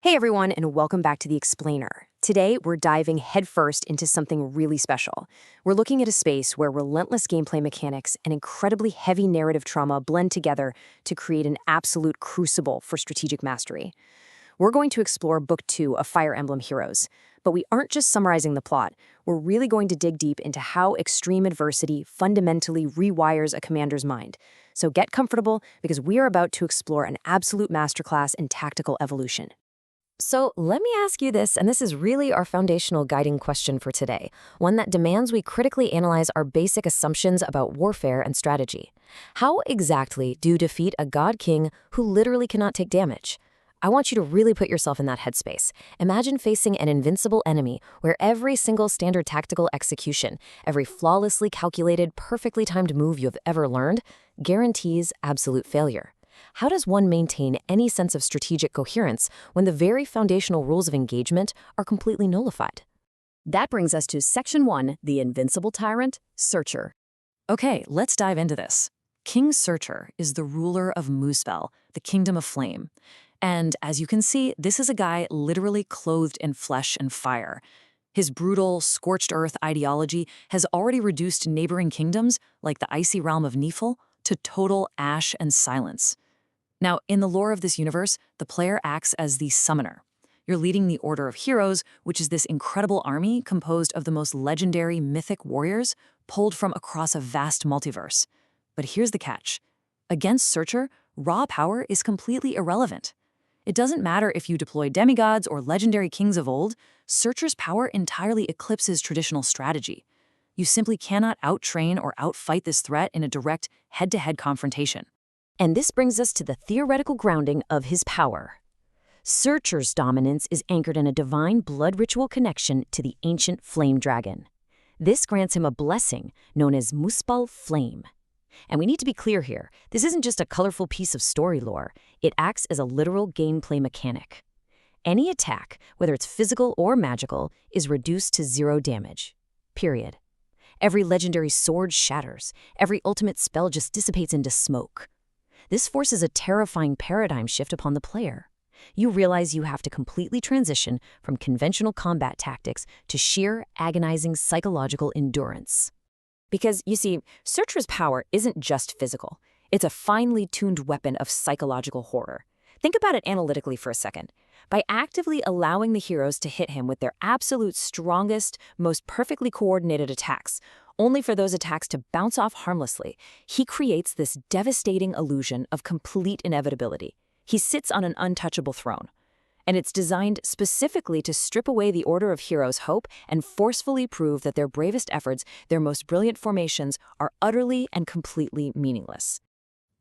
Hey everyone, and welcome back to The Explainer. Today, we're diving headfirst into something really special. We're looking at a space where relentless gameplay mechanics and incredibly heavy narrative trauma blend together to create an absolute crucible for strategic mastery. We're going to explore Book 2 of Fire Emblem Heroes, but we aren't just summarizing the plot. We're really going to dig deep into how extreme adversity fundamentally rewires a commander's mind. So get comfortable, because we are about to explore an absolute masterclass in tactical evolution. So let me ask you this, and this is really our foundational guiding question for today, one that demands we critically analyze our basic assumptions about warfare and strategy. How exactly do you defeat a god king who literally cannot take damage? I want you to really put yourself in that headspace. Imagine facing an invincible enemy where every single standard tactical execution, every flawlessly calculated, perfectly timed move you've ever learned, guarantees absolute failure. How does one maintain any sense of strategic coherence when the very foundational rules of engagement are completely nullified? That brings us to Section 1, the Invincible Tyrant, Surtr. Okay, let's dive into this. King Surtr is the ruler of Muspel, the Kingdom of Flame. And as you can see, this is a guy literally clothed in flesh and fire. His brutal, scorched earth ideology has already reduced neighboring kingdoms, like the icy realm of Nifl, to total ash and silence. Now, in the lore of this universe, the player acts as the summoner. You're leading the Order of Heroes, which is this incredible army composed of the most legendary mythic warriors pulled from across a vast multiverse. But here's the catch. Against Surtr, raw power is completely irrelevant. It doesn't matter if you deploy demigods or legendary kings of old, Surtr's power entirely eclipses traditional strategy. You simply cannot out-train or out-fight this threat in a direct, head-to-head confrontation. And this brings us to the theoretical grounding of his power. Surtr's dominance is anchored in a divine blood ritual connection to the ancient flame dragon. This grants him a blessing known as Muspel Flame. And we need to be clear here, this isn't just a colorful piece of story lore, it acts as a literal gameplay mechanic. Any attack, whether it's physical or magical, is reduced to 0 damage. Period. Every legendary sword shatters, every ultimate spell just dissipates into smoke. This forces a terrifying paradigm shift upon the player. You realize you have to completely transition from conventional combat tactics to sheer, agonizing psychological endurance. Because, you see, Surtr's power isn't just physical. It's a finely tuned weapon of psychological horror. Think about it analytically for a second. By actively allowing the heroes to hit him with their absolute strongest, most perfectly coordinated attacks, only for those attacks to bounce off harmlessly, he creates this devastating illusion of complete inevitability. He sits on an untouchable throne. And it's designed specifically to strip away the Order of Heroes' hope and forcefully prove that their bravest efforts, their most brilliant formations, are utterly and completely meaningless.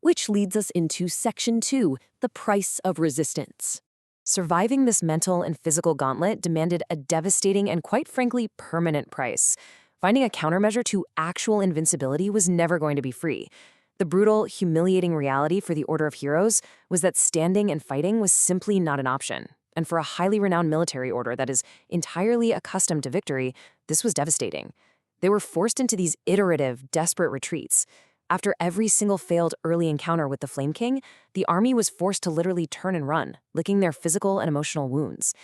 Which leads us into Section 2, the price of resistance. Surviving this mental and physical gauntlet demanded a devastating and, quite frankly, permanent price. Finding a countermeasure to actual invincibility was never going to be free. The brutal, humiliating reality for the Order of Heroes was that standing and fighting was simply not an option. And for a highly renowned military order that is entirely accustomed to victory, this was devastating. They were forced into these iterative, desperate retreats. After every single failed early encounter with the Flame King, the army was forced to literally turn and run, licking their physical and emotional wounds.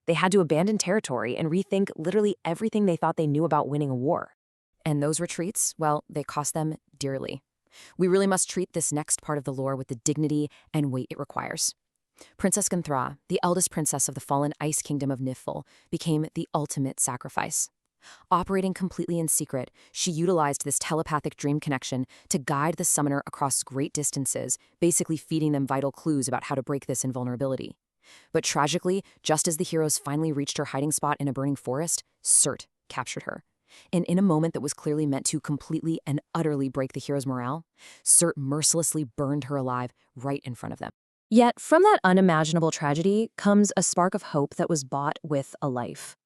They had to abandon territory and rethink literally everything they thought they knew about winning a war. And those retreats, well, they cost them dearly. We really must treat this next part of the lore with the dignity and weight it requires. Princess Gunnthra, the eldest princess of the fallen Ice Kingdom of Nifl, became the ultimate sacrifice. Operating completely in secret, she utilized this telepathic dream connection to guide the summoner across great distances, basically feeding them vital clues about how to break this invulnerability. But tragically, just as the heroes finally reached her hiding spot in a burning forest, Surtr captured her. And in a moment that was clearly meant to completely and utterly break the heroes' morale, Surtr mercilessly burned her alive right in front of them. Yet, from that unimaginable tragedy comes a spark of hope that was bought with a life.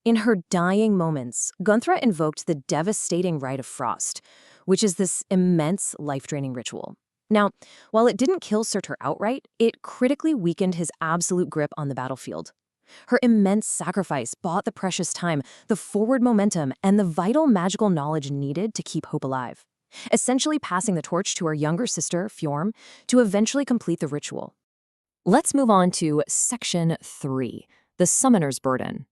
In her dying moments, Gunnthra invoked the devastating Rite of Frost, which is this immense, life-draining ritual. Now, while it didn't kill Surtr outright, it critically weakened his absolute grip on the battlefield. Her immense sacrifice bought the precious time, the forward momentum, and the vital magical knowledge needed to keep hope alive, essentially passing the torch to her younger sister, Fjorm, to eventually complete the ritual. Let's move on to Section 3, the Summoner's Burden.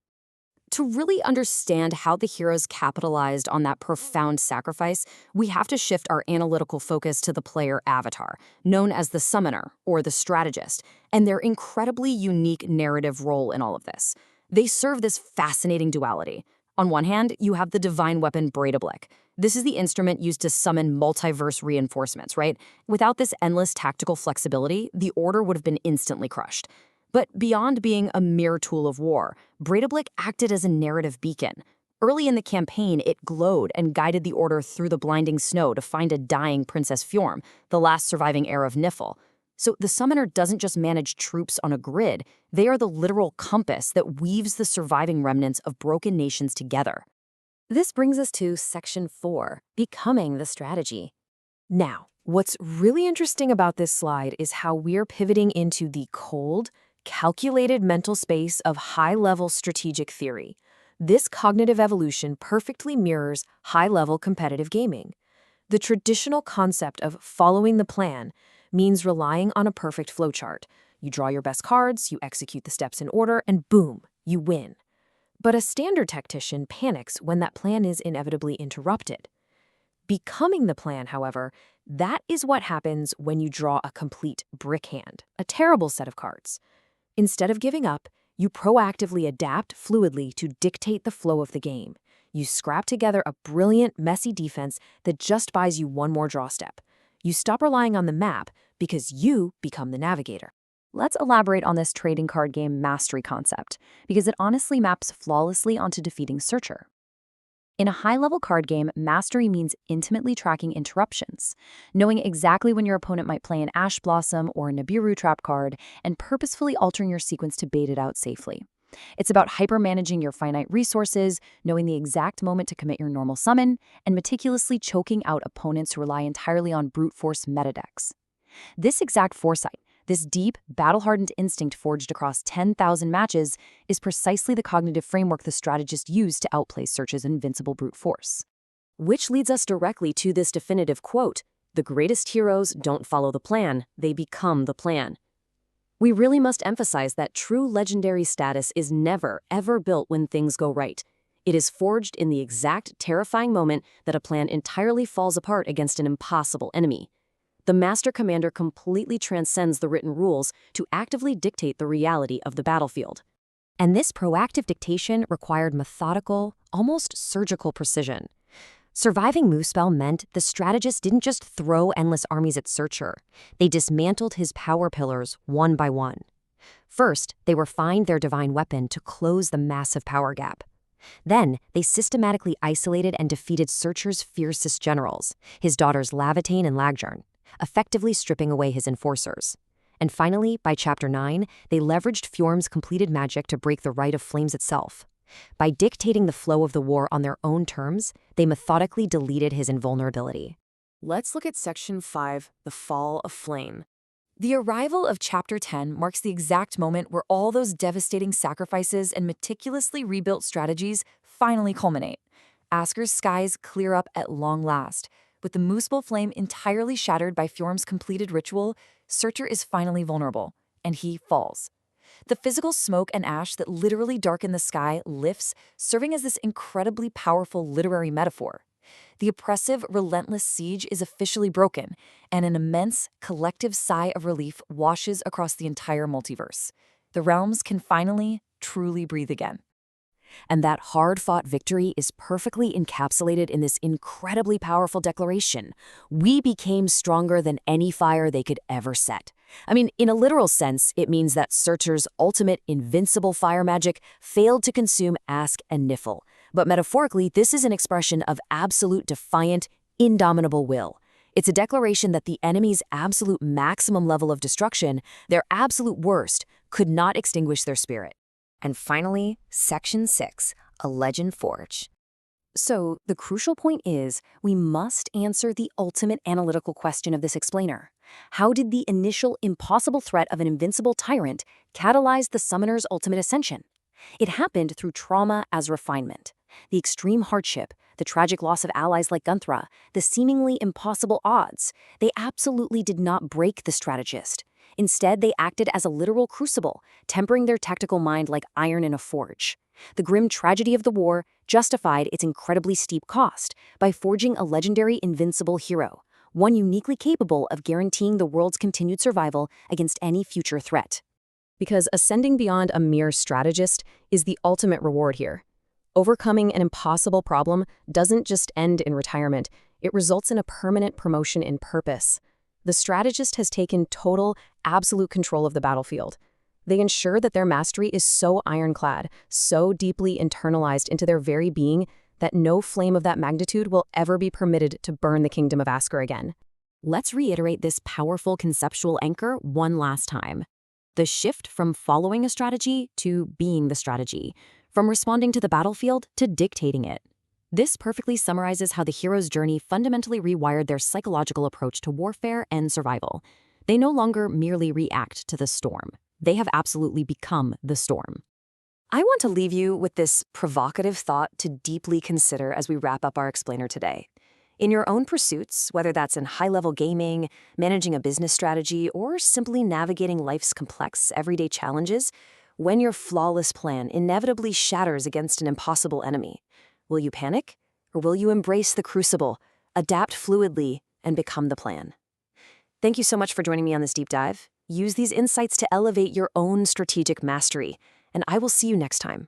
To really understand how the heroes capitalized on that profound sacrifice, we have to shift our analytical focus to the player avatar, known as the Summoner or the Strategist, and their incredibly unique narrative role in all of this. They serve this fascinating duality. On one hand, you have the divine weapon Breidablik. This is the instrument used to summon multiverse reinforcements, right? Without this endless tactical flexibility, the Order would have been instantly crushed. But beyond being a mere tool of war, Breidablik acted as a narrative beacon. Early in the campaign, it glowed and guided the Order through the blinding snow to find a dying Princess Fjorm, the last surviving heir of Nifl. So the Summoner doesn't just manage troops on a grid, they are the literal compass that weaves the surviving remnants of broken nations together. This brings us to Section 4, Becoming the Strategy. Now, what's really interesting about this slide is how we're pivoting into the cold, calculated mental space of high-level strategic theory. This cognitive evolution perfectly mirrors high-level competitive gaming. The traditional concept of following the plan means relying on a perfect flowchart. You draw your best cards, you execute the steps in order, and boom, you win. But a standard tactician panics when that plan is inevitably interrupted. Becoming the plan, however, that is what happens when you draw a complete brick hand, a terrible set of cards. Instead of giving up, you proactively adapt fluidly to dictate the flow of the game. You scrap together a brilliant, messy defense that just buys you one more draw step. You stop relying on the map because you become the navigator. Let's elaborate on this trading card game mastery concept, because it honestly maps flawlessly onto defeating Surtr. In a high-level card game, mastery means intimately tracking interruptions, knowing exactly when your opponent might play an Ash Blossom or a Nibiru trap card, and purposefully altering your sequence to bait it out safely. It's about hyper-managing your finite resources, knowing the exact moment to commit your normal summon, and meticulously choking out opponents who rely entirely on brute force meta decks. This exact foresight, this deep, battle-hardened instinct forged across 10,000 matches, is precisely the cognitive framework the strategist used to outplay Surtr's invincible brute force. Which leads us directly to this definitive quote: "The greatest heroes don't follow the plan, they become the plan." We really must emphasize that true legendary status is never, ever built when things go right. It is forged in the exact terrifying moment that a plan entirely falls apart against an impossible enemy. The Master Commander completely transcends the written rules to actively dictate the reality of the battlefield. And this proactive dictation required methodical, almost surgical precision. Surviving Muspel meant the strategist didn't just throw endless armies at Surtr. They dismantled his power pillars one by one. First, they refined their divine weapon to close the massive power gap. Then, they systematically isolated and defeated Surtr's fiercest generals, his daughters Lavitane and Lagjern, effectively stripping away his enforcers. And finally, by Chapter 9, they leveraged Fjorm's completed magic to break the Rite of Flames itself. By dictating the flow of the war on their own terms, they methodically deleted his invulnerability. Let's look at Section 5, the Fall of Flame. The arrival of Chapter 10 marks the exact moment where all those devastating sacrifices and meticulously rebuilt strategies finally culminate. Asker's skies clear up at long last. With the Muspel flame entirely shattered by Fjorm's completed ritual, Surtr is finally vulnerable, and he falls. The physical smoke and ash that literally darken the sky lifts, serving as this incredibly powerful literary metaphor. The oppressive, relentless siege is officially broken, and an immense, collective sigh of relief washes across the entire multiverse. The realms can finally, truly breathe again. And that hard-fought victory is perfectly encapsulated in this incredibly powerful declaration. We became stronger than any fire they could ever set. I mean, in a literal sense, it means that Surtr's ultimate invincible fire magic failed to consume Ike and Nifl. But metaphorically, this is an expression of absolute defiant, indomitable will. It's a declaration that the enemy's absolute maximum level of destruction, their absolute worst, could not extinguish their spirit. And finally, Section 6, A Legend Forged. So, the crucial point is, we must answer the ultimate analytical question of this explainer. How did the initial impossible threat of an invincible tyrant catalyze the summoner's ultimate ascension? It happened through trauma as refinement. The extreme hardship, the tragic loss of allies like Gunnthra, the seemingly impossible odds, they absolutely did not break the strategist. Instead, they acted as a literal crucible, tempering their tactical mind like iron in a forge. The grim tragedy of the war justified its incredibly steep cost by forging a legendary invincible hero, one uniquely capable of guaranteeing the world's continued survival against any future threat. Because ascending beyond a mere strategist is the ultimate reward here. Overcoming an impossible problem doesn't just end in retirement, it results in a permanent promotion in purpose. The strategist has taken total, absolute control of the battlefield. They ensure that their mastery is so ironclad, so deeply internalized into their very being, that no flame of that magnitude will ever be permitted to burn the kingdom of Askr again. Let's reiterate this powerful conceptual anchor one last time. The shift from following a strategy to being the strategy, from responding to the battlefield to dictating it. This perfectly summarizes how the hero's journey fundamentally rewired their psychological approach to warfare and survival. They no longer merely react to the storm. They have absolutely become the storm. I want to leave you with this provocative thought to deeply consider as we wrap up our explainer today. In your own pursuits, whether that's in high-level gaming, managing a business strategy, or simply navigating life's complex, everyday challenges, when your flawless plan inevitably shatters against an impossible enemy, will you panic, or will you embrace the crucible, adapt fluidly, and become the plan? Thank you so much for joining me on this deep dive. Use these insights to elevate your own strategic mastery, and I will see you next time.